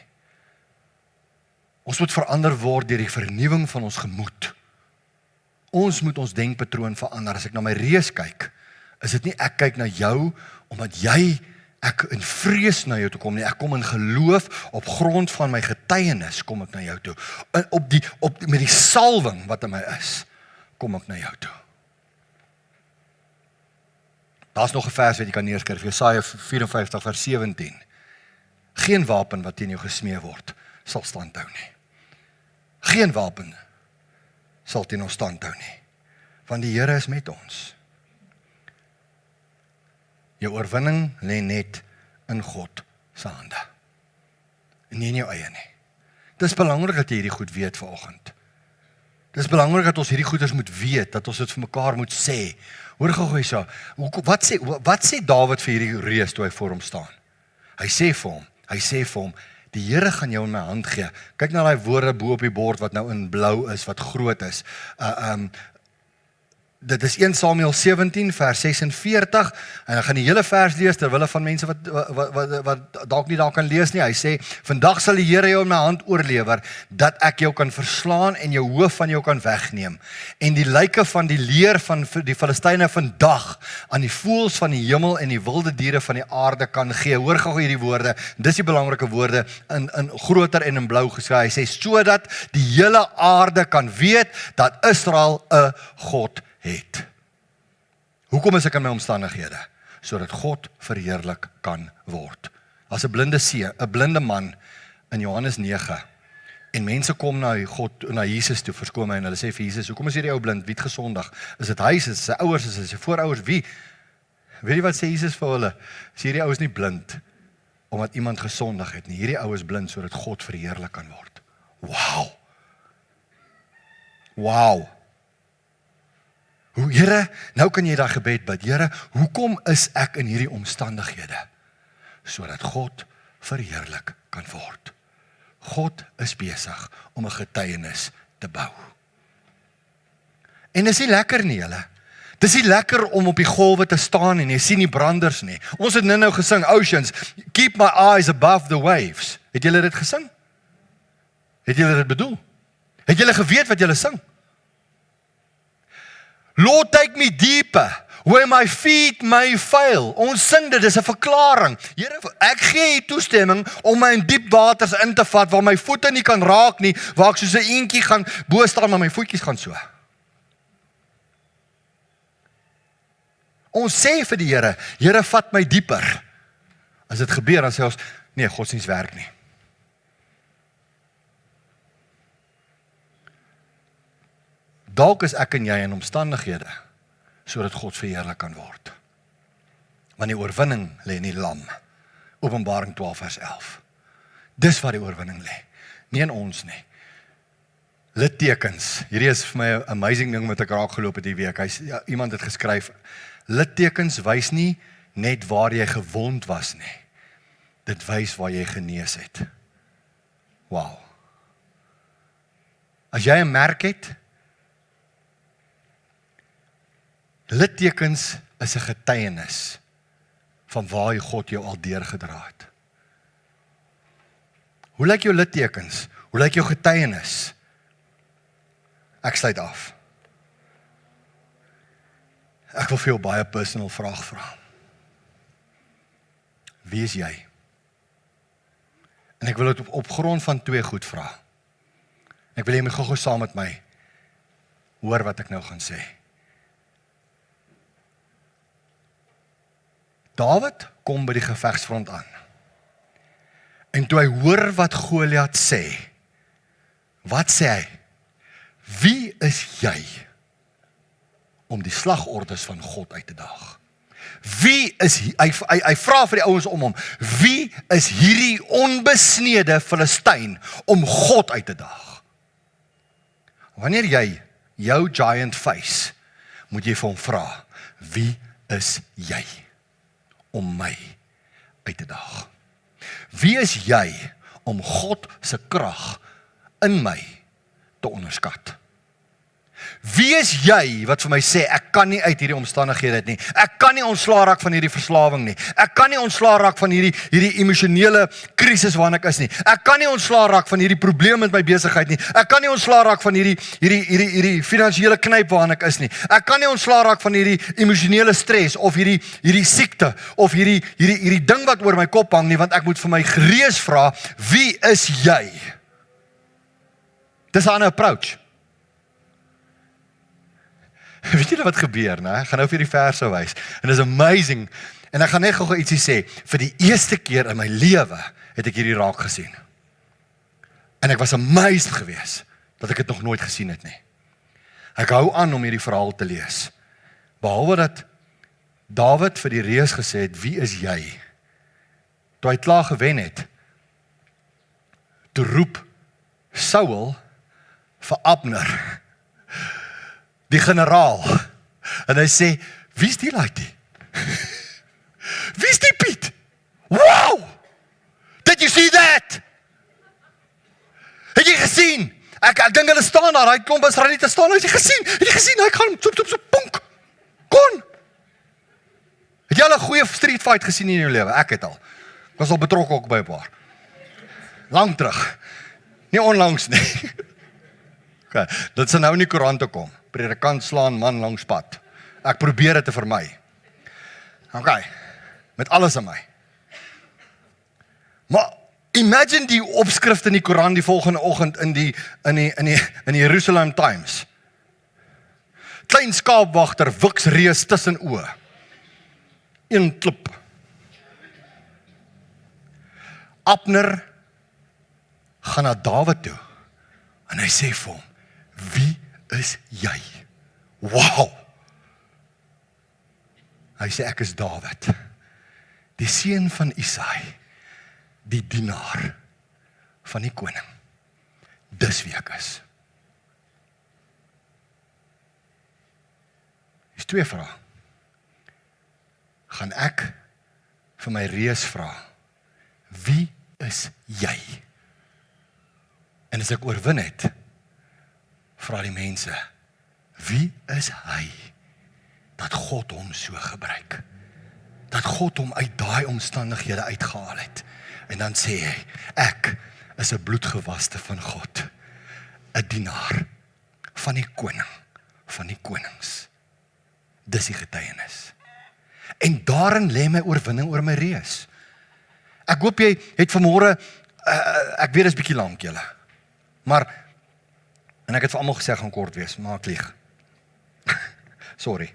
Ons moet verander word deur die vernuwing van ons gemoed. Ons moet ons denkpatroon verander. As ek na my reus kyk, is dit nie ek kyk na jou, omdat jy ek in vrees na jou toe kom nie, ek kom in geloof, op grond van my getuienis kom ek na jou toe. Met die salwing wat in my is, kom ek na jou toe. Daar's nog 'n vers wat jy kan neerskryf, Jesaja 54 vers 17. Geen wapen wat teen jou gesmee word, sal standhou nie. Geen wapen sal teen ons standhou nie, want die Here is met ons. Jou oorwinning lê net in God se hande, en nie in jou eie nie. Dis belangrik dat jy hierdie goed weet vanoggend. Dis belangrik dat ons hierdie goeders moet weet, dat ons dit vir mekaar moet sê. Hoor gou hierso, wat sê Dawid vir hierdie reus toe hy voor hom staan? Hy sê vir hom, die Here gaan jou in my hand gee. Kyk na daai woorde bo op die bord wat nou in blou is, wat groot is. Dit is 1 Samuel 17 vers 46 en ek gaan die hele vers lees terwille van mense wat dalk nie daar kan lees nie. Hy sê, vandag sal die Here jou in my hand oorlewer, dat ek jou kan verslaan en jou hoof van jou kan wegneem. En die lyke van die leer van die Filistyne vandag aan die voëls van die hemel en die wilde diere van die aarde kan gee. Hoor gou hierdie woorde, dis die belangrike woorde in groter en in blou geskryf. Hy sê, sodat die hele aarde kan weet dat Israel 'n God het. Hoekom is ek in my omstandighede? Sodat God verheerlik kan word. As 'n blinde man in Johannes 9, en mense kom na Jesus toe, verskoon my, en hulle sê vir Jesus, hoekom is hierdie ou blind? Wie het gesondig? Is dit hy, is dit sy ouers, is dit sy voorouers, wie? Weet jy wat sê Jesus vir hulle? Sê hierdie ou is nie blind omdat iemand gesondig het nie. Hierdie ou is blind sodat God verheerlik kan word. Wow. Here, nou kan jy daai gebed bid. Here, hoekom is ek in hierdie omstandighede? Sodat God verheerlik kan word. God is besig om 'n getuienis te bou. En dis nie lekker nie, julle. Dis nie lekker om op die golwe te staan en jy sien nie branders nie. Ons het nou gesing, Oceans, keep my eyes above the waves. Het julle dit gesing? Het julle dit bedoel? Het julle geweet wat julle sing? Lord, take me deeper, where my feet may fail. Ons sing dit, dis 'n verklaring. Here, ek gee U toestemming om my in diep waters in te vat, waar my voete nie kan raak nie, waar ek soos 'n eentjie gaan bo staan, maar my voetjies gaan so. Ons sê vir die Here, Here, vat my dieper. As dit gebeur, dan sê ons, nee, godsdiens werk nie. Dalk is ek en jy in omstandighede, sodat God verheerlik kan word. Want die oorwinning lê in die lam. Openbaring 12 vers 11. Dis waar die oorwinning lê. Nie in ons nie. Littekens. Hierdie is vir my 'n amazing ding wat ek raak geloop het die week. Iemand het geskryf, littekens wys nie net waar jy gewond was nie. Dit wys waar jy genees het. Wow. As jy 'n merk het, littekens is 'n getuienis van waar God jou al deurgedra het. Hoe lyk jou littekens? Hoe lyk jou getuienis? Ek sluit af. Ek wil vir jou baie personal vraag vra. Wie is jy? En ek wil dit op grond van 2 goed vra. Ek wil jy moet gou saam met my hoor wat ek nou gaan sê. Dawid kom by die gevegsfront aan. En toe hy hoor wat Goliat sê, wat sê hy? Wie is jy om die slagordes van God uit te daag? Wie is hy vra vir die ouens om hom, wie is hierdie onbesnede Filistyn om God uit te daag? Wanneer jy jou giant face, moet jy vir hom vra, wie is jy om my uit te daag? Wie is jy om God se krag in my te onderskat? Wie is jy wat vir my sê, ek kan nie uit hierdie omstandighede uit nie. Ek kan nie ontslae raak van hierdie verslawing nie. Ek kan nie ontslae raak van hierdie emosionele krisis waarin ek is nie. Ek kan nie ontslae raak van hierdie probleem met my besigheid nie. Ek kan nie ontslae raak van hierdie finansiële knyp waarin ek is nie. Ek kan nie ontslae raak van hierdie emosionele stres of hierdie siekte of hierdie ding wat oor my kop hang nie, want ek moet vir my gees vra, wie is jy? Dis 'n ander approach. Weet julle wat gebeur, né? Ek gaan nou vir die verse wys. En dit is amazing. En ek gaan net gou ietsie sê. Vir die eerste keer in my lewe het ek hierdie raak gesien. En ek was amazed geweest dat ek dit nog nooit gesien het nie. Ek hou aan om hierdie verhaal te lees. Behalwe dat Dawid vir die reus gesê het, wie is jy? Toe hy klaar gewen het, toe roep Saul vir Abner, die generaal, en hy sê, wie is die laatie? Wie is die Piet? Wow! Did you see that? Het jy gesien? Ek dink hulle staan daar, hy klomp Israeliete staan, het jy gesien? Hy gaan soep, ponk, kon! Het jy al 'n goeie street fight gesien in jou lewe? Ek het al. Ek was al betrokke ook by 'n paar. Lang terug. Nie onlangs nie. Okay, dit sal nou in die koerante kom. Predikant slaan man langs pad. Ek probeer dit te vermy. Okay, met alles in my. Maar imagine die opskrif in die koerant die volgende oggend in die Jerusalem Times. Klein skaapwagter wiks reus tussen oë. Een klip. Abner gaan na Dawid toe en hy sê vir hom, wie is jy? Wow! Hy sê, ek is Dawid, die seun van Isaai, die dienaar van die koning. Dis wie ek is. Is 2 vrae. Gaan ek vir my reus vra, wie is jy? En as ek oorwin het, vra die mense, wie is hy? Dat God hom so gebruik. Dat God hom uit daai omstandighede uitgehaal het. En dan sê hy, ek is 'n bloedgewaste van God, 'n dienaar van die koning, van die konings. Dis die getuienis. En daarin lê my oorwinning oor my reus. Ek hoop jy het vanmôre, ek weet dit is bietjie lank julle, maar, en ek het vir almal gesê, ek gaan kort wees, maar ek lieg. Sorry.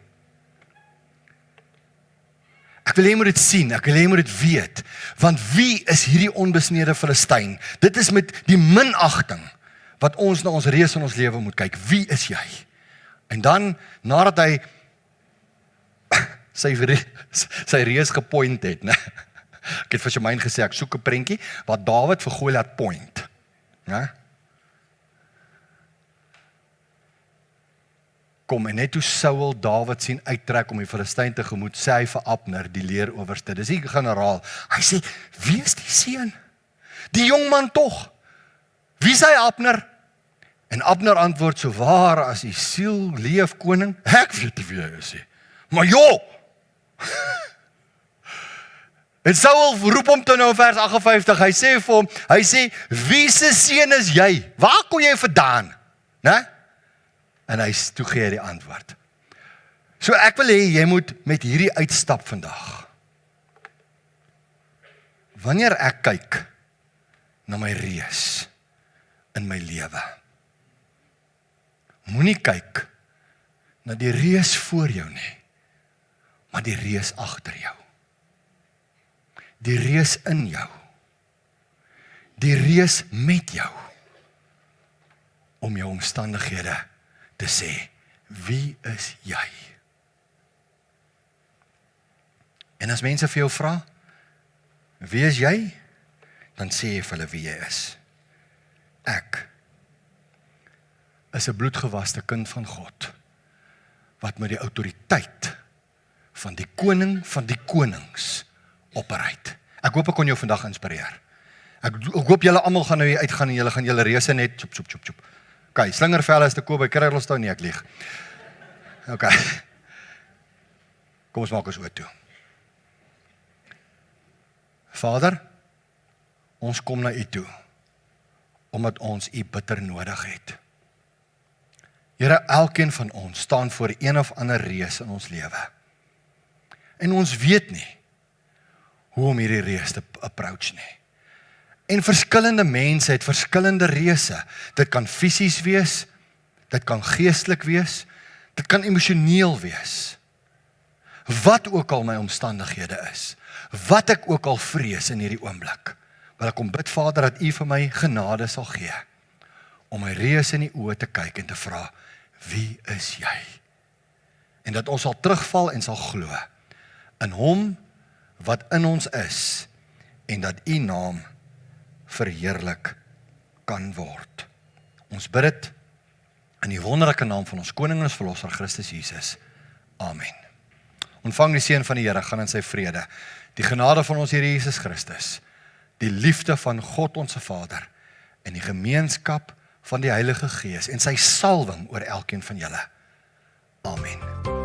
Ek wil jy moet dit sien, ek wil jy moet dit weet, want wie is hierdie onbesnede Filistyn? Dit is met die minagting, wat ons na ons reus in ons lewe moet kyk, wie is jy? En dan, nadat hy, sy reus gepoint het, ne? Ek het vir Shemaine gesê, ek soek 'n prentjie, wat Dawid vir Goliat point, ne? Kom, en net toe Saul Dawid sien uittrek om die Filistyn tegemoet, sê hy vir Abner, die leerowerste, dis die generaal, hy sê, wie is die seun? Die jongman tog, wie is hy Abner? En Abner antwoord, so waar as die siel leef koning, ek weet nie wie hy is, maar joh, en Saul roep hom toe nou in vers 58, hy sê vir hom, hy sê, wie se seun is jy? Waar kom jy vandaan? Né? En hy toe gee hy die antwoord. So ek wil hê, jy moet met hierdie uitstap vandag. Wanneer ek kyk na my reus in my lewe, moenie kyk na die reus voor jou nie, maar die reus agter jou. Die reus in jou. Die reus met jou. Om jou omstandighede te sê, wie is jy? En as mense vir jou vra, wie is jy? Dan sê jy vir hulle wie jy is. Ek is 'n bloedgewaste kind van God, wat met die autoriteit van die koning van die konings opereer. Ek hoop ek kon jou vandag inspireer. Ek hoop julle almal gaan nou hier uitgaan en julle gaan julle reuse net chop. Okay, slingervelle is te koop by Cradlestown, nee, ek lieg. Okay. Kom ons maak ons oë toe. Vader, ons kom na U toe, omdat ons U bitter nodig het. Here, elkeen van ons staan voor een of ander reus in ons lewe. En ons weet nie hoe om hierdie reus te approach nie. En verskillende mense het verskillende reuse. Dit kan fisies wees, dit kan geestelik wees, dit kan emosioneel wees. Wat ook al my omstandighede is, wat ek ook al vrees in hierdie oomblik, wil ek kom bid, Vader, dat U vir my genade sal gee, om my reus in die oë te kyk en te vra, wie is jy? En dat ons sal terugval en sal glo in Hom wat in ons is, en dat U naam verheerlik kan word. Ons bid dit in die wonderlike naam van ons Koning en ons Verlosser Christus Jesus. Amen. Ontvang die seën van die Here, gaan in sy vrede. Die genade van ons Here Jesus Christus, die liefde van God ons Vader, en die gemeenskap van die Heilige Gees, en sy salwing oor elkeen van julle. Amen.